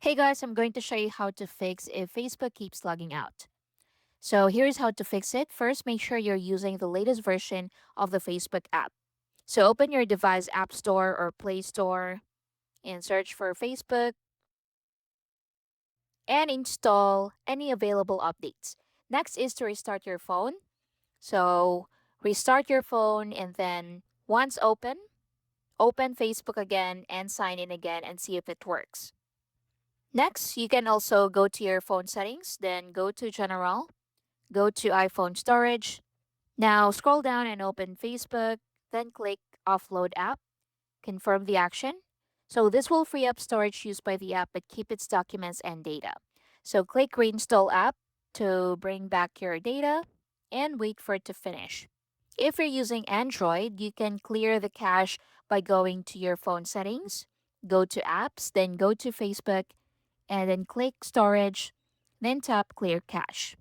Hey guys, I'm going to show you how to fix if Facebook keeps logging out. So here's how to fix it. First, make sure you're using the latest version of the Facebook app. So open your device App Store or Play Store and search for Facebook and install any available updates. Next is to restart your phone. So restart your phone and then once open Facebook again and sign in again and see if it works. Next, you can also go to your phone settings, then go to General, go to iPhone storage. Now scroll down and open Facebook, then click Offload app, confirm the action. So this will free up storage used by the app but keep its documents and data. So click Reinstall app to bring back your data and wait for it to finish. If you're using Android, you can clear the cache by going to your phone settings, go to apps, then go to Facebook, and then click storage, then tap clear cache.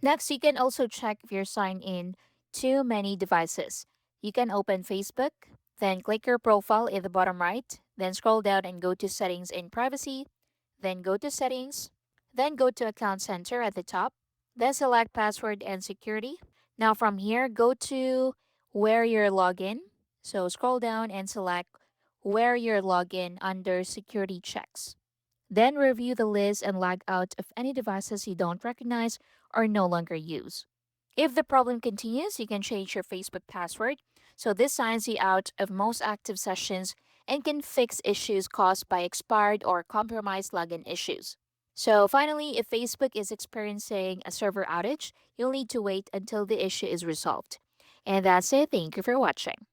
Next, you can also check if you're signed in to many devices. You can open Facebook, then click your profile in the bottom right, then scroll down and go to settings in privacy, then go to settings, then go to account center at the top, then select password and security. Now from here, go to where you're login. So scroll down and select where you're login under security checks. Then review the list and log out of any devices you don't recognize or no longer use. If the problem continues, you can change your Facebook password. So this signs you out of most active sessions and can fix issues caused by expired or compromised login issues. So finally, if Facebook is experiencing a server outage, you'll need to wait until the issue is resolved. And that's it. Thank you for watching.